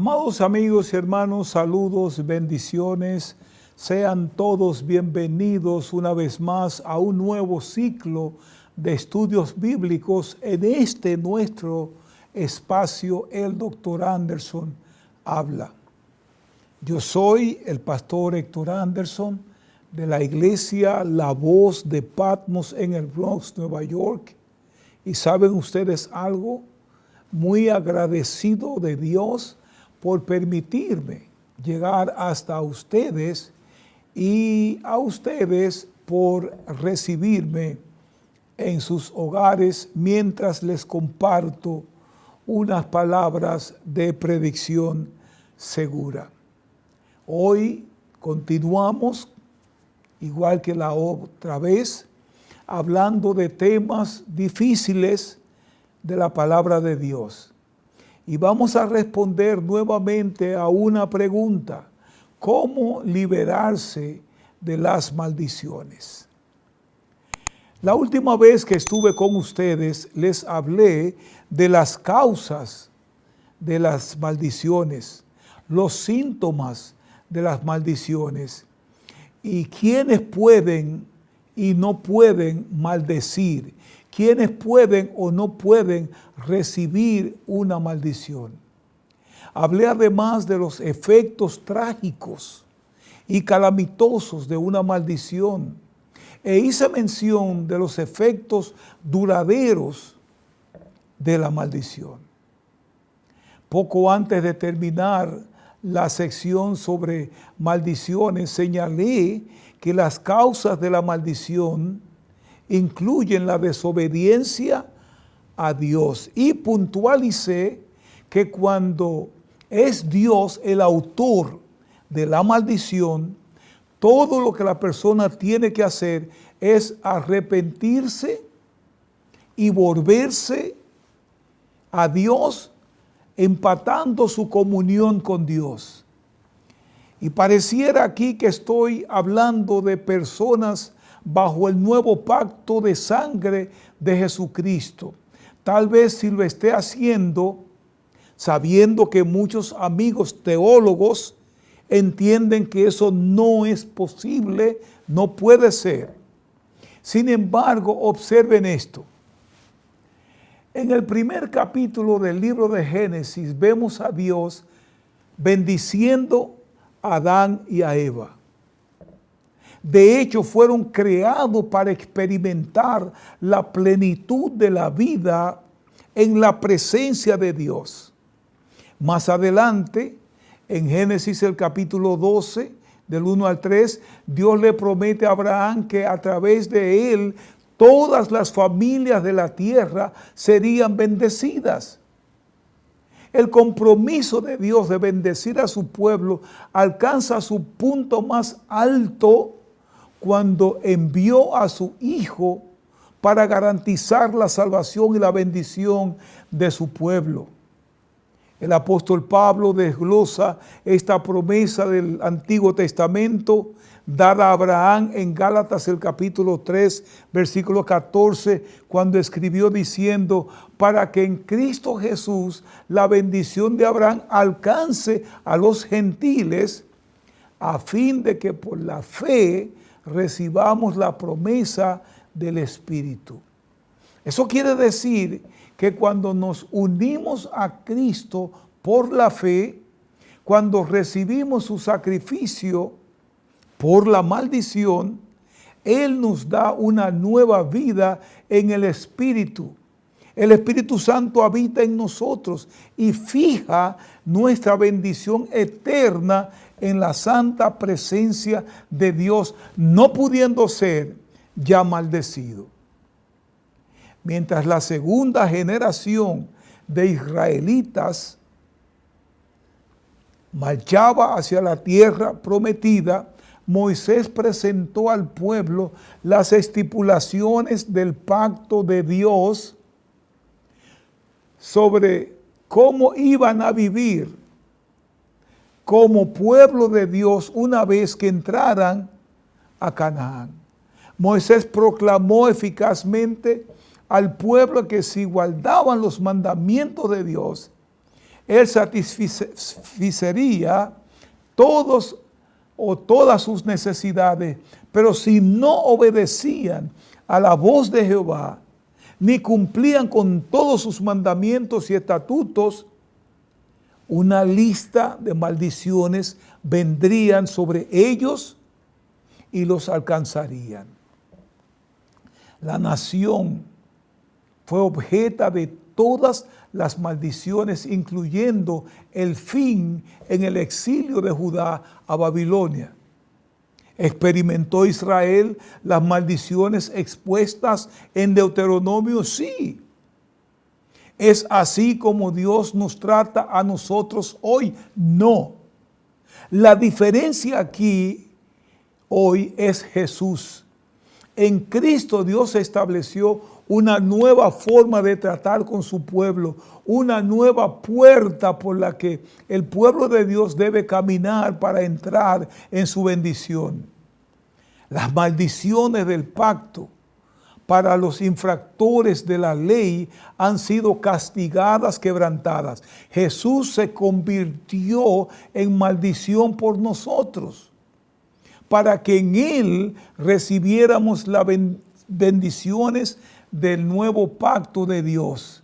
Amados amigos y hermanos, saludos, bendiciones. Sean todos bienvenidos una vez más a un nuevo ciclo de estudios bíblicos en este nuestro espacio, el Dr. Anderson habla. Yo soy el pastor Héctor Anderson de la iglesia La Voz de Patmos en el Bronx, Nueva York. Y ¿saben ustedes algo? Muy agradecido de Dios por permitirme llegar hasta ustedes y a ustedes por recibirme en sus hogares mientras les comparto unas palabras de predicción segura. Hoy continuamos, igual que la otra vez, hablando de temas difíciles de la palabra de Dios. Y vamos a responder nuevamente a una pregunta: ¿cómo liberarse de las maldiciones? La última vez que estuve con ustedes les hablé de las causas de las maldiciones, los síntomas de las maldiciones y quiénes pueden y no pueden maldecir, quiénes pueden o no pueden recibir una maldición. Hablé además de los efectos trágicos y calamitosos de una maldición e hice mención de los efectos duraderos de la maldición. Poco antes de terminar la sección sobre maldiciones, señalé que las causas de la maldición incluyen la desobediencia a Dios y puntualicé que cuando es Dios el autor de la maldición, todo lo que la persona tiene que hacer es arrepentirse y volverse a Dios, empatando su comunión con Dios. Y pareciera aquí que estoy hablando de personas bajo el nuevo pacto de sangre de Jesucristo. Tal vez si lo esté haciendo, sabiendo que muchos amigos teólogos entienden que eso no es posible, no puede ser. Sin embargo, observen esto. En el primer capítulo del libro de Génesis vemos a Dios bendiciendo a Adán y a Eva. De hecho, fueron creados para experimentar la plenitud de la vida en la presencia de Dios. Más adelante, en Génesis el capítulo 12, del 1 al 3, Dios le promete a Abraham que a través de él todas las familias de la tierra serían bendecidas. El compromiso de Dios de bendecir a su pueblo alcanza su punto más alto cuando envió a su Hijo para garantizar la salvación y la bendición de su pueblo. El apóstol Pablo desglosa esta promesa del Antiguo Testamento dada a Abraham en Gálatas el capítulo 3, versículo 14, cuando escribió diciendo: para que en Cristo Jesús la bendición de Abraham alcance a los gentiles, a fin de que por la fe recibamos la promesa del Espíritu. Eso quiere decir que cuando nos unimos a Cristo por la fe, cuando recibimos su sacrificio por la maldición, Él nos da una nueva vida en el Espíritu. El Espíritu Santo habita en nosotros y fija nuestra bendición eterna en la santa presencia de Dios, no pudiendo ser ya maldecido. Mientras la segunda generación de israelitas marchaba hacia la tierra prometida, Moisés presentó al pueblo las estipulaciones del pacto de Dios sobre cómo iban a vivir como pueblo de Dios una vez que entraran a Canaán. Moisés proclamó eficazmente al pueblo que si guardaban los mandamientos de Dios, Él satisfacería todos o todas sus necesidades, pero si no obedecían a la voz de Jehová, ni cumplían con todos sus mandamientos y estatutos, una lista de maldiciones vendrían sobre ellos y los alcanzarían. La nación fue objeto de todas las maldiciones, incluyendo el fin en el exilio de Judá a Babilonia. ¿Experimentó Israel las maldiciones expuestas en Deuteronomio? Sí. ¿Es así como Dios nos trata a nosotros hoy? No. La diferencia aquí hoy es Jesús. En Cristo Dios estableció una nueva forma de tratar con su pueblo, una nueva puerta por la que el pueblo de Dios debe caminar para entrar en su bendición. Las maldiciones del pacto para los infractores de la ley han sido castigadas, quebrantadas. Jesús se convirtió en maldición por nosotros, para que en Él recibiéramos las bendiciones del nuevo pacto de Dios.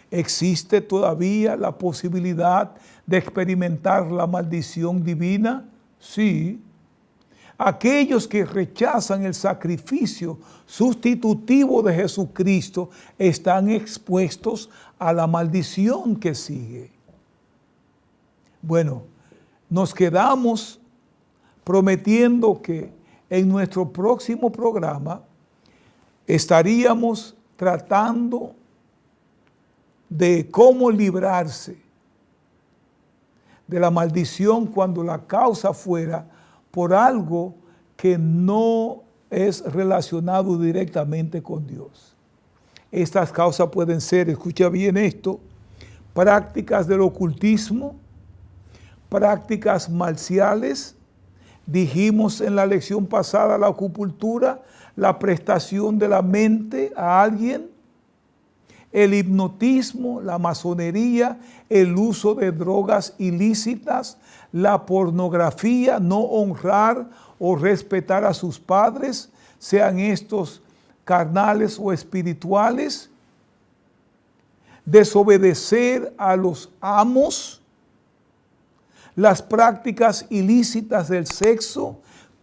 ¿Existe todavía la posibilidad de experimentar la maldición divina? Sí. Aquellos que rechazan el sacrificio sustitutivo de Jesucristo están expuestos a la maldición que sigue. Bueno, nos quedamos prometiendo que en nuestro próximo programa estaríamos tratando de cómo librarse de la maldición cuando la causa fuera por algo que no es relacionado directamente con Dios. Estas causas pueden ser, escucha bien esto, prácticas del ocultismo, prácticas marciales. Dijimos en la lección pasada la acupuntura, la prestación de la mente a alguien, el hipnotismo, la masonería, el uso de drogas ilícitas, la pornografía, no honrar o respetar a sus padres, sean estos carnales o espirituales, desobedecer a los amos, las prácticas ilícitas del sexo,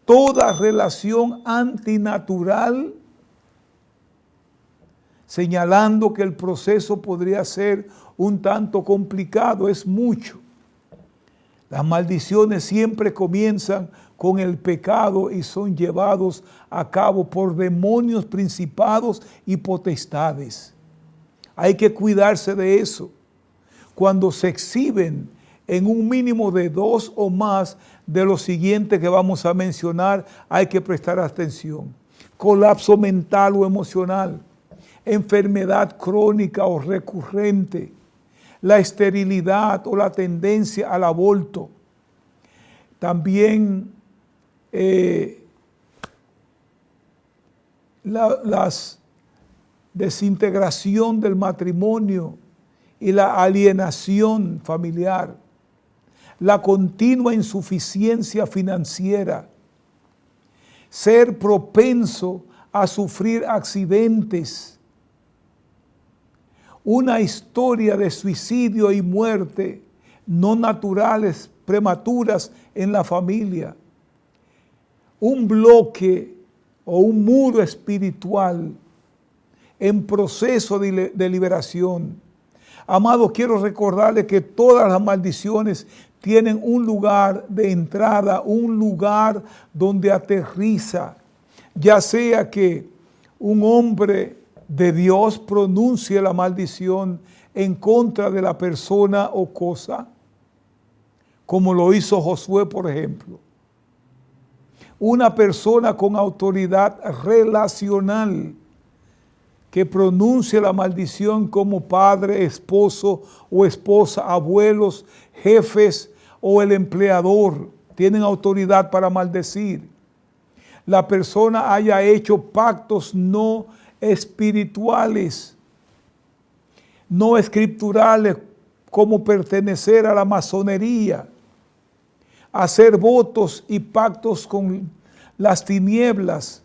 toda relación antinatural, señalando que el proceso podría ser un tanto complicado, es mucho. Las maldiciones siempre comienzan con el pecado y son llevados a cabo por demonios, principados y potestades. Hay que cuidarse de eso. Cuando se exhiben en un mínimo de 2 o más de los siguientes que vamos a mencionar, hay que prestar atención. Colapso mental o emocional, enfermedad crónica o recurrente, la esterilidad o la tendencia al aborto. También la desintegración del matrimonio y la alienación familiar, la continua insuficiencia financiera, ser propenso a sufrir accidentes, una historia de suicidio y muerte no naturales, prematuras en la familia, un bloque o un muro espiritual en proceso de liberación. Amados, quiero recordarles que todas las maldiciones tienen un lugar de entrada, un lugar donde aterriza, ya sea que un hombre de Dios pronuncie la maldición en contra de la persona o cosa, como lo hizo Josué, por ejemplo. Una persona con autoridad relacional que pronuncie la maldición como padre, esposo o esposa, abuelos, jefes o el empleador, tienen autoridad para maldecir. La persona haya hecho pactos no espirituales, no escriturales como pertenecer a la masonería, hacer votos y pactos con las tinieblas.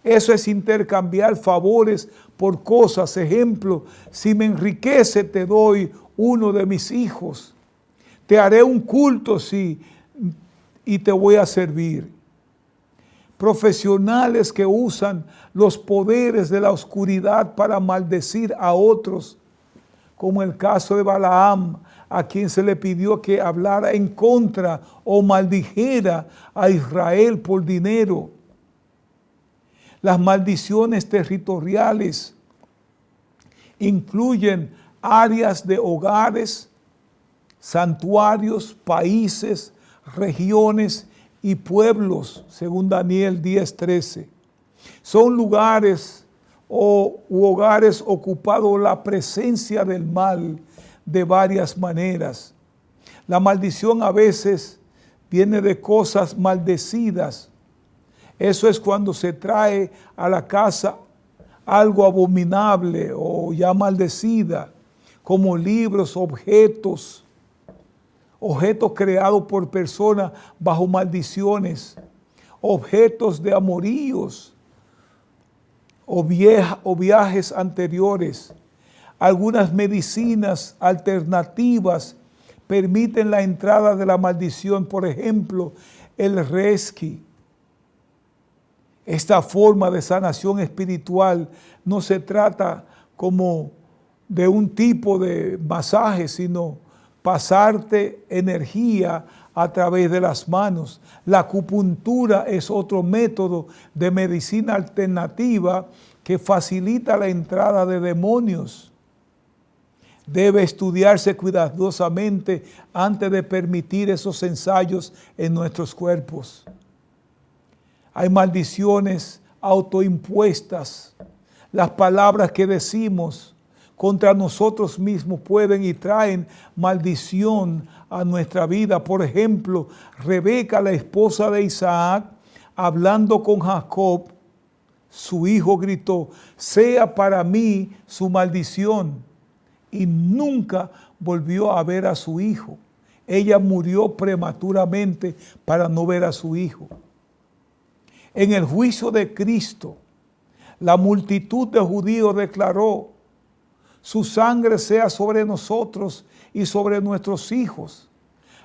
Eso es intercambiar favores por cosas. Ejemplo, si me enriquece te doy uno de mis hijos. Te haré un culto y te voy a servir. Profesionales que usan los poderes de la oscuridad para maldecir a otros, como el caso de Balaam, a quien se le pidió que hablara en contra o maldijera a Israel por dinero. Las maldiciones territoriales incluyen áreas de hogares, santuarios, países, regiones y pueblos, según Daniel 10:13. Son lugares u hogares ocupados por la presencia del mal de varias maneras. La maldición a veces viene de cosas maldecidas. Eso es cuando se trae a la casa algo abominable o ya maldecida, como libros, objetos creados por personas bajo maldiciones, objetos de amoríos o viajes anteriores. Algunas medicinas alternativas permiten la entrada de la maldición, por ejemplo, el Reiki. Esta forma de sanación espiritual no se trata como de un tipo de masaje, sino pasarte energía a través de las manos. La acupuntura es otro método de medicina alternativa que facilita la entrada de demonios. Debe estudiarse cuidadosamente antes de permitir esos ensayos en nuestros cuerpos. Hay maldiciones autoimpuestas. Las palabras que decimos contra nosotros mismos pueden y traen maldición a nuestra vida. Por ejemplo, Rebeca, la esposa de Isaac, hablando con Jacob, su hijo, gritó: sea para mí su maldición. Y nunca volvió a ver a su hijo. Ella murió prematuramente para no ver a su hijo. En el juicio de Cristo, la multitud de judíos declaró: su sangre sea sobre nosotros y sobre nuestros hijos.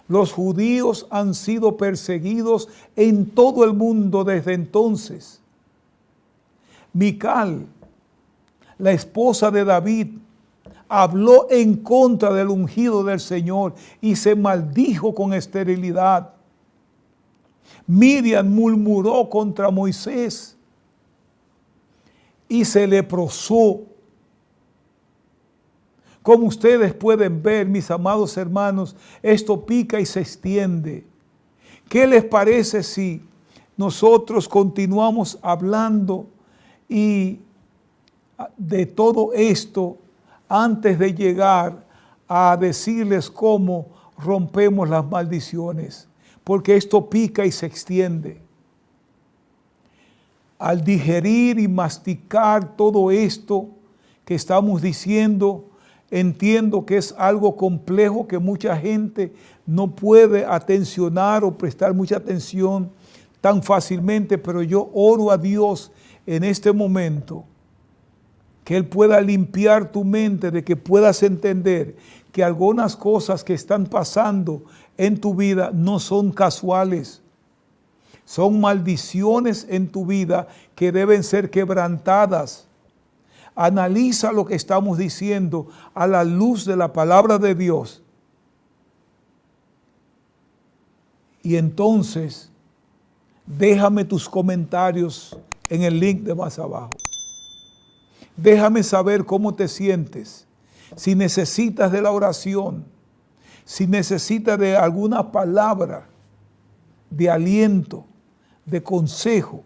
Los judíos han sido perseguidos en todo el mundo desde entonces. Mical, la esposa de David, habló en contra del ungido del Señor y se maldijo con esterilidad. Miriam murmuró contra Moisés y se leprosó. Como ustedes pueden ver, mis amados hermanos, esto pica y se extiende. ¿Qué les parece si nosotros continuamos hablando y de todo esto antes de llegar a decirles cómo rompemos las maldiciones? Porque esto pica y se extiende. Al digerir y masticar todo esto que estamos diciendo, entiendo que es algo complejo que mucha gente no puede atencionar o prestar mucha atención tan fácilmente, pero yo oro a Dios en este momento que Él pueda limpiar tu mente, de que puedas entender que algunas cosas que están pasando en tu vida no son casuales. Son maldiciones en tu vida que deben ser quebrantadas. Analiza lo que estamos diciendo a la luz de la palabra de Dios. Y entonces, déjame tus comentarios en el link de más abajo. Déjame saber cómo te sientes. Si necesitas de la oración, si necesitas de alguna palabra de aliento, de consejo,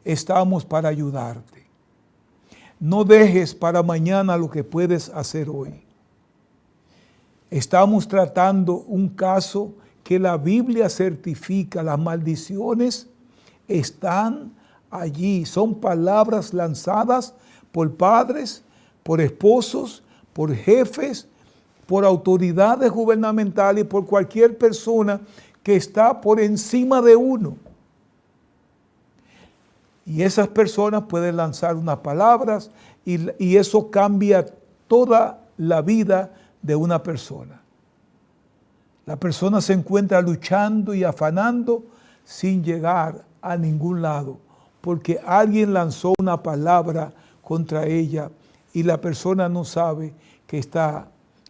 estamos para ayudarte. No dejes para mañana lo que puedes hacer hoy. Estamos tratando un caso que la Biblia certifica. Las maldiciones están allí. Son palabras lanzadas por padres, por esposos, por jefes, por autoridades gubernamentales y por cualquier persona que está por encima de uno. Y esas personas pueden lanzar unas palabras y eso cambia toda la vida de una persona. La persona se encuentra luchando y afanando sin llegar a ningún lado, porque alguien lanzó una palabra contra ella y la persona no sabe que está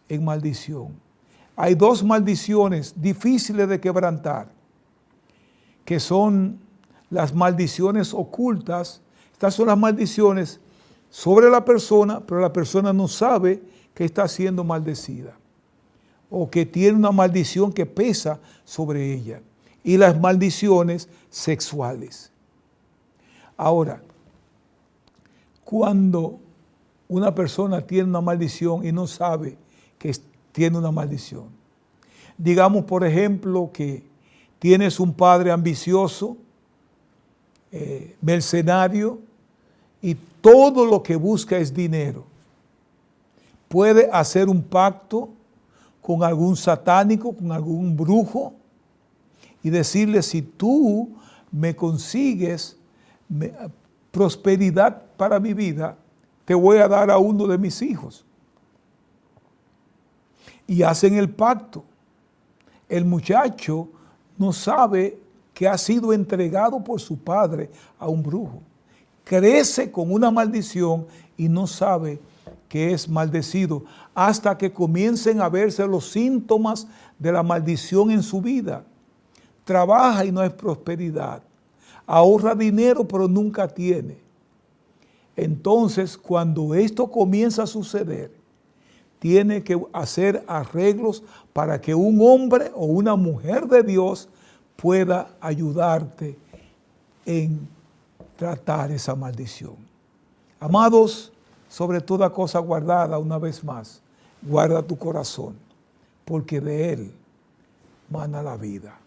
en maldición. Hay dos maldiciones difíciles de quebrantar, que son las maldiciones ocultas. Estas son las maldiciones sobre la persona, pero la persona no sabe que está siendo maldecida o que tiene una maldición que pesa sobre ella. Y las maldiciones sexuales. Ahora, cuando una persona tiene una maldición y no sabe que tiene una maldición, digamos por ejemplo que tienes un padre ambicioso, mercenario, y todo lo que busca es dinero. Puede hacer un pacto con algún satánico, con algún brujo, y decirle: si tú me consigues prosperidad para mi vida, te voy a dar a uno de mis hijos. Y hacen el pacto. El muchacho no sabe que ha sido entregado por su padre a un brujo. Crece con una maldición y no sabe que es maldecido hasta que comiencen a verse los síntomas de la maldición en su vida. Trabaja y no hay prosperidad. Ahorra dinero pero nunca tiene. Entonces, cuando esto comienza a suceder, tiene que hacer arreglos para que un hombre o una mujer de Dios pueda ayudarte en tratar esa maldición. Amados, sobre toda cosa guardada, una vez más, guarda tu corazón, porque de él mana la vida.